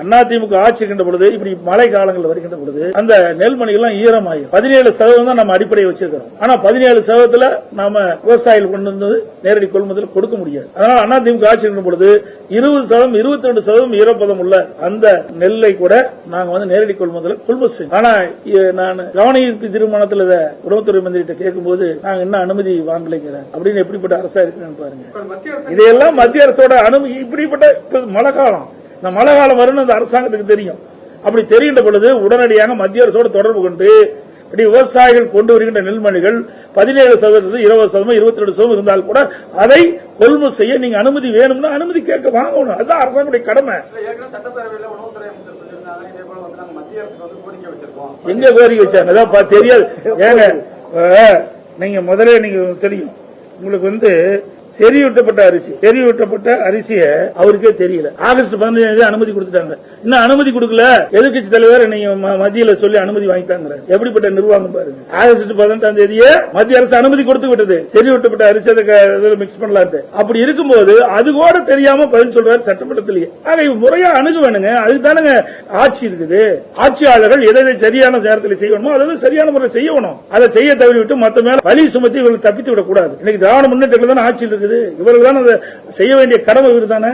அதிமுக ஆட்சி இருக்கின்ற பொழுது இப்படி மழை காலங்கள் வருகின்ற பொழுது அந்த நெல்மணிகள் எல்லாம் ஈரமாகும். 17% தான் நம்ம அடிப்படையை வச்சிருக்கிறோம். ஆனா 17% நாம விவசாயிகள் கொண்டு வந்தது நேரடி கொள்முதல் கொடுக்க முடியாது. அதனால அதிமுக ஆட்சி இருக்கின்ற பொழுது 20% 22% ஈரப்பதம் உள்ள அந்த நெல்லை கூட நாங்க நேரடி கொள்முதல் செய்யும். ஆனா நான் கவன ஈர்ப்பு தீர்மானத்தில் உணவுத்துறை மந்திரிட்ட கேட்கும்போது நாங்க இன்னும் அனுமதி வாங்கலைங்கிறேன். அப்படின்னு எப்படிப்பட்ட அரசா இருக்குன்னு பாருங்க. இதையெல்லாம் மத்திய அரசோட அனுமதி. இப்படிப்பட்ட மழை காலம், இந்த மழை காலம் வரும்னு அந்த அரசாங்கத்துக்கு தெரியும். அப்படி தெரிகின்ற பொழுது உடனடியாக மத்திய அரசோடு தொடர்பு கொண்டு விவசாயிகள் கொண்டு வருகின்ற நெல்மணிகள் 17%, 20%, 22% இருந்தால் கூட அதை கொள்முதல் செய்ய நீங்க அனுமதி வேணும்னா அனுமதி கேட்க வாங்கணும். அதுதான் அரசாங்கத்துடைய கடமை. எங்க கோரிக்கை வச்சாங்க தெரியாது. ஏங்க நீங்க முதல்ல நீங்க தெரியும், உங்களுக்கு செறிவூட்டப்பட்ட அரிசிய அவருக்கே தெரியல. ஆகஸ்ட் 15 அனுமதி கொடுத்துட்டாங்க. இன்னும் அனுமதி கொடுக்கல. எதிர்கட்சி தலைவர் நீங்க மத்தியில சொல்லி அனுமதி வாங்கிட்டாங்க. எப்படிப்பட்ட நிர்வாகம் பாருங்க. ஆகஸ்ட் 18 மத்திய அரசு அனுமதி கொடுத்து விட்டது செறிவூட்டப்பட்ட அரிசி மிக்ஸ் பண்ணலான்ட்டு. அப்படி இருக்கும்போது அது கூட தெரியாம பதில் சொல்றாரு சட்டமன்றத்திலேயே. ஆக முறையா அணுக வேணுங்க. அதுதானுங்க ஆட்சி இருக்குது. ஆட்சியாளர்கள் எதை சரியான நேரத்தில் செய்யணுமோ அதை சரியான முறை செய்யணும். அதை செய்ய தவறிவிட்டு மத்த மேல வலி சுமத்தி இவர்கள் தப்பித்து விடக்கூடாது. இன்னைக்கு திராவிட முன்னேற்றங்கள் தானே ஆட்சியில் இருக்குது. இவர்கள் தான் அதை செய்ய வேண்டிய கடமை இவர் தானே.